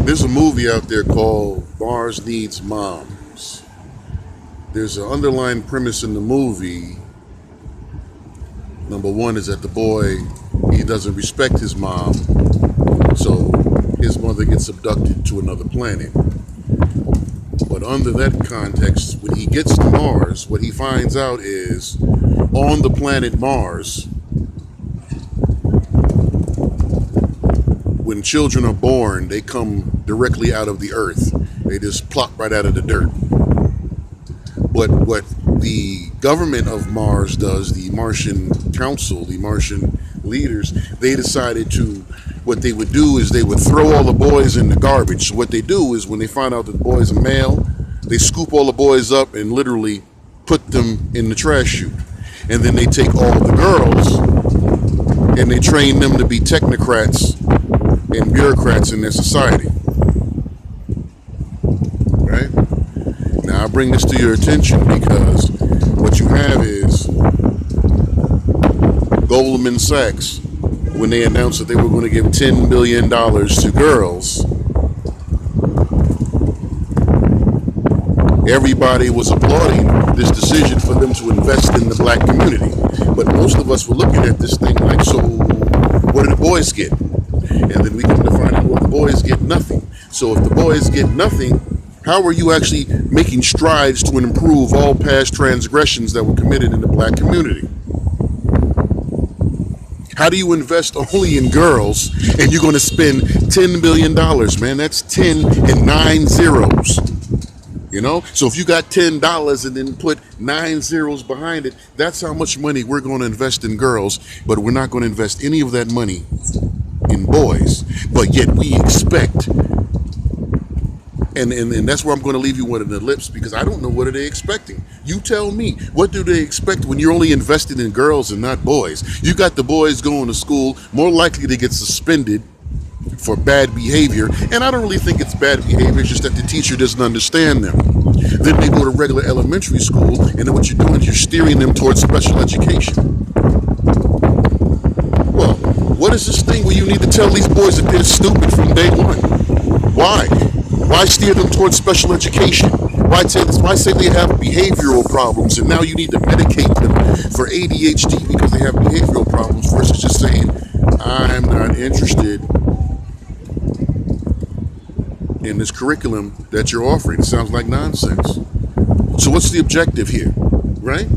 There's a movie out there called Mars Needs Moms. There's an underlying premise in the movie. Number one is that the boy, he doesn't respect his mom, so his mother gets abducted to another planet. But under that context, when he gets to Mars, what he finds out is on the planet Mars, when children are born, they come directly out of the earth. They just plop right out of the dirt. But what the government of Mars does, the Martian Council, the Martian leaders, they decided to, what they would do is they would throw all the boys in the garbage. So what they do is when they find out that the boys are male, they scoop all the boys up and literally put them in the trash chute. And then they take all the girls and they train them to be technocrats and bureaucrats in their society. Right? Now I bring this to your attention because what you have is Goldman Sachs, when they announced that they were going to give $10 billion to girls, everybody was applauding this decision for them to invest in the black community. But most of us were looking at this thing like, so what do the boys get? And then we come to find out, well, the boys get nothing. So if the boys get nothing, how are you actually making strides to improve all past transgressions that were committed in the black community? How do you invest only in girls and you're going to spend $10 billion, man? That's 10 and 9 zeros. You know, so if you got $10 and then put 9 zeros behind it, that's how much money we're going to invest in girls, but we're not going to invest any of that money in boys. But yet we expect, and that's where I'm going to leave you with an ellipse, because I don't know what are they expecting. You tell me, what do they expect when you're only investing in girls and not boys? You got the boys going to school, more likely to get suspended for bad behavior, and I don't really think it's bad behavior, it's just that the teacher doesn't understand them. Then they go to regular elementary school, and then what you're doing is you're steering them towards special education. Well, what is this thing where you need to tell these boys that they're stupid from day one? Why? Why steer them towards special education? Why say they have behavioral problems, and now you need to medicate them for ADHD because they have behavioral problems, versus just saying, I'm not interested in this curriculum that you're offering. It sounds like nonsense. So what's the objective here, right?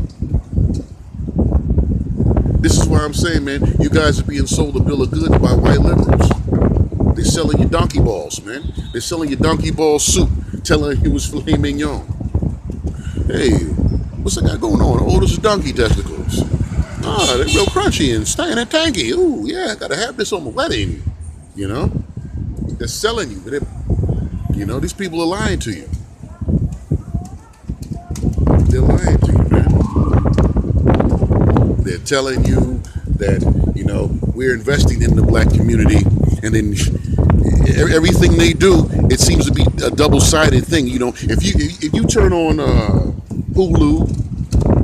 This is why I'm saying, man, you guys are being sold a bill of goods by white liberals. They're selling you donkey balls, man. They're selling you donkey ball soup, telling you it was filet mignon. Hey, what's that got going on? Oh, those are donkey testicles. Ah, they're real crunchy and staying and tangy. Ooh, yeah, I gotta have this on my wedding. You know? They're selling you. You know, these people are lying to you. They're lying to you, man. They're telling you that, you know, we're investing in the black community, and then everything they do, it seems to be a double-sided thing. You know, if you turn on Hulu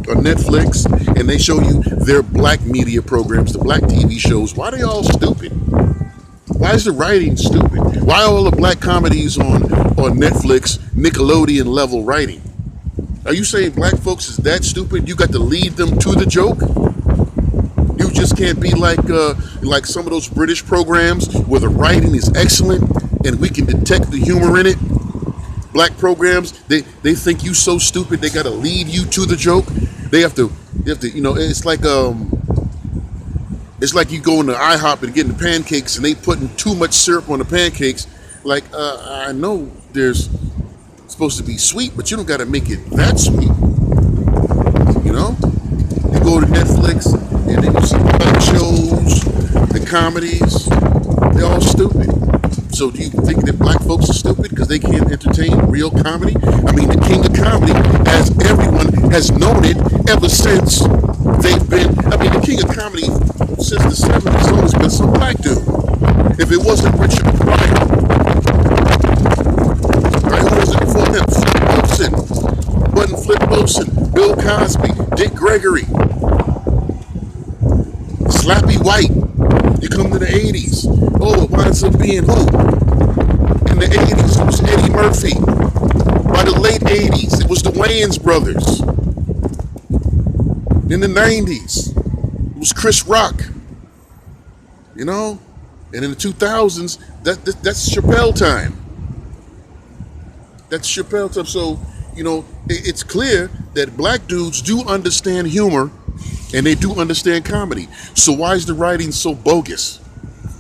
or Netflix and they show you their black media programs, the black TV shows, why are they all stupid? Why is the writing stupid? Why are all the black comedies on Netflix Nickelodeon level writing? Are you saying black folks is that stupid? You got to lead them to the joke? You just can't be like some of those British programs where the writing is excellent and we can detect the humor in it. Black programs, they think you so stupid they got to lead you to the joke. They have to, you know, it's like you go into IHOP and getting the pancakes and they putting too much syrup on the pancakes. Like, I know there's supposed to be sweet, but you don't got to make it that sweet. You know? You go to Netflix and then you see black shows, the comedies, they're all stupid. So do you think that black folks are stupid because they can't entertain real comedy? I mean, the king of comedy, as everyone has known it ever since they've been, I mean, the king of comedy since the 70s has always been some black dude. If it wasn't Richard Pryor, right, who was it before him? Flip Wilson. Wasn't Flip Wilson, Bill Cosby, Dick Gregory, Slappy White. You come to the 80s. Oh, it winds up being who? In In the 80s, it was Eddie Murphy. By the late 80s, it was the Wayans brothers. In the 90s, it was Chris Rock. You know? And in the 2000s, that's Chappelle time. That's Chappelle time. So, it's clear that black dudes do understand humor and they do understand comedy. So why is the writing so bogus?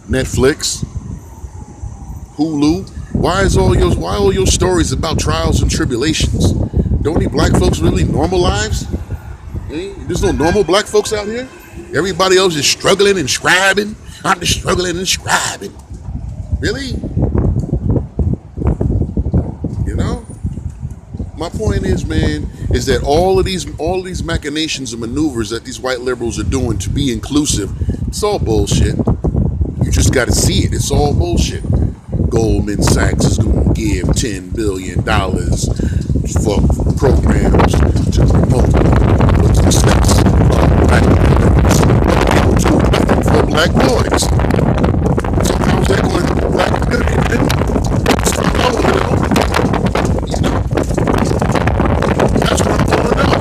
Netflix, Hulu. Why all your stories about trials and tribulations? Don't any black folks really normal lives? There's no normal black folks out here. Everybody else is struggling and scribing. I'm just struggling and scribing. Really? My point is, man, is that all of these machinations and maneuvers that these white liberals are doing to be inclusive, it's all bullshit. You just got to see it. It's all bullshit. Goldman Sachs is going to give $10 billion for programs to promote the success of black girls. People do nothing for black boys. So how's that going to be black community? That's what I want to know.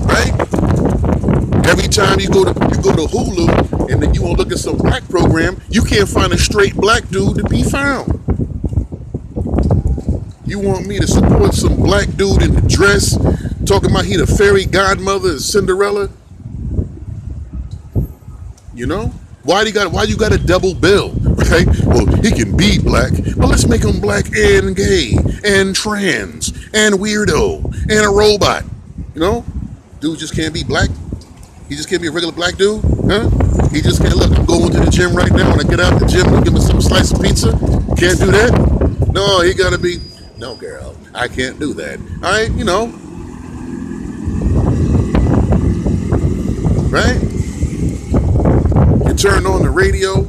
Right? Every time you go to Hulu and then you want to look at some black program, you can't find a straight black dude to be found. You want me to support some black dude in the dress talking about he the fairy godmother of Cinderella? Why you got a double bill, right? Well, he can be black, but let's make him black and gay and trans and weirdo and a robot. Dude just can't be black. He just can't be a regular black dude, huh? He just can't. Look, I'm going to the gym right now. When I get out the gym, I'll give him some slice of pizza. Can't do that. No, he gotta be. No, girl, I can't do that. All right, right? You turn on the radio,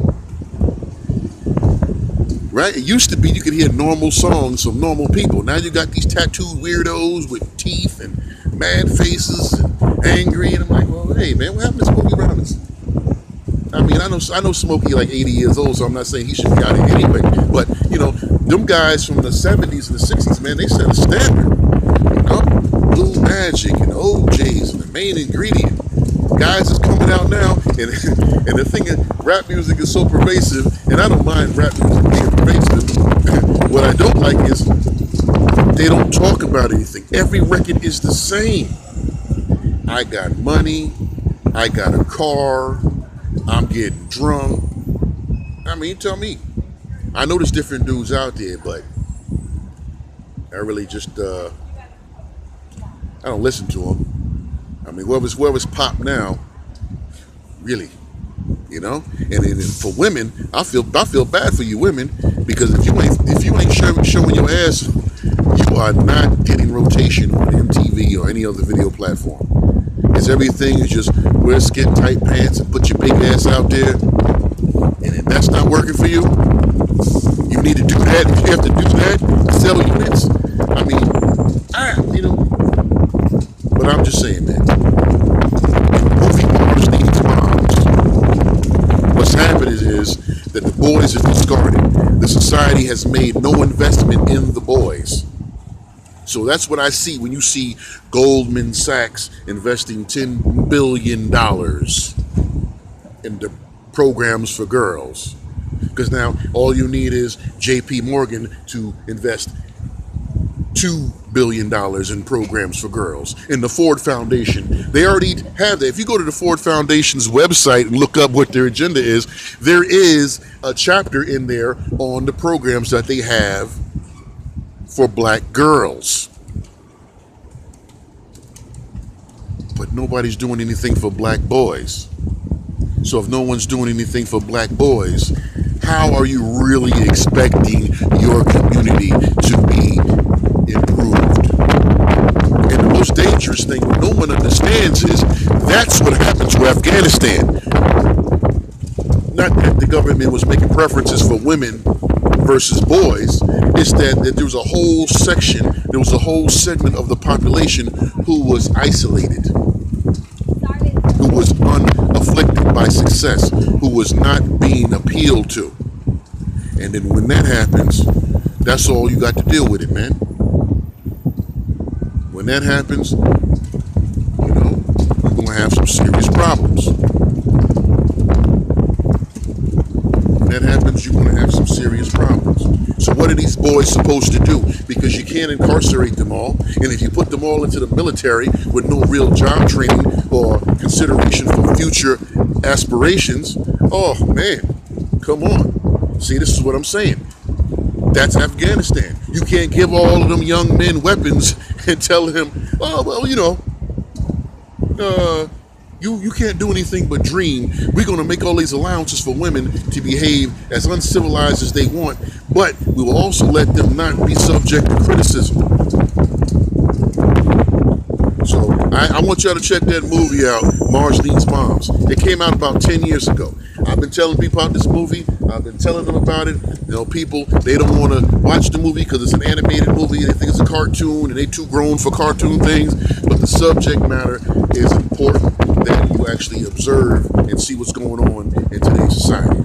right? It used to be you could hear normal songs from normal people. Now you got these tattooed weirdos with teeth and mad faces and angry. And I'm like, well, hey, man, what happened to Smokey Robinson? I mean, I know Smokey like 80 years old, so I'm not saying he should be out here anyway. But, them guys from the 70s and the 60s, man, they set a standard. Blue Magic and OJ's and the main ingredient. Guys is coming out now, and the thing is, rap music is so pervasive, and I don't mind rap music being pervasive. What I don't like is they don't talk about anything. Every record is the same. I got money, I got a car, I'm getting drunk. I mean, you tell me. I know there's different dudes out there, but I really just, I don't listen to them. I mean, whoever's pop now, really, And then for women, I feel bad for you women, because if you ain't showing your ass, you are not getting rotation on MTV or any other video platform. Because everything is just wear skin tight pants and put your big ass out there, and if that's not working for you, you need to do that. If you have to do that, sell units. I mean, but I'm just saying, man. Movie stars needs moms. What's happened is that the boys are discarded. The society has made no investment in the boys. So that's what I see when you see Goldman Sachs investing $10 billion into programs for girls. Because now all you need is JP Morgan to invest $2 billion in programs for girls. In the Ford Foundation, they already have that. If you go to the Ford Foundation's website and look up what their agenda is, there is a chapter in there on the programs that they have for black girls. But nobody's doing anything for black boys. So if no one's doing anything for black boys, how are you really expecting your community to be improved? And the most dangerous thing no one understands is that's what happened to Afghanistan. Not that the government was making preferences for women versus boys. It's that there was a whole section, there was a whole segment of the population who was isolated, who was unafflicted by success, who was not being appealed to. And then when that happens, that's all you got to deal with it, man. When that happens, you're going to have some serious problems. When that happens, you're going to have some serious problems. So what are these boys supposed to do? Because you can't incarcerate them all. And if you put them all into the military with no real job training or consideration for future aspirations, oh man, come on. See, this is what I'm saying. That's Afghanistan. You can't give all of them young men weapons and tell them, oh, well, you can't do anything but dream. We're going to make all these allowances for women to behave as uncivilized as they want, but we will also let them not be subject to criticism. So I want y'all to check that movie out, Mars Needs Moms. It came out about 10 years ago. I've been telling people about this movie. I've been telling them about it. People, they don't want to watch the movie because it's an animated movie. They think it's a cartoon and they too grown for cartoon things. But the subject matter is important that you actually observe and see what's going on in today's society.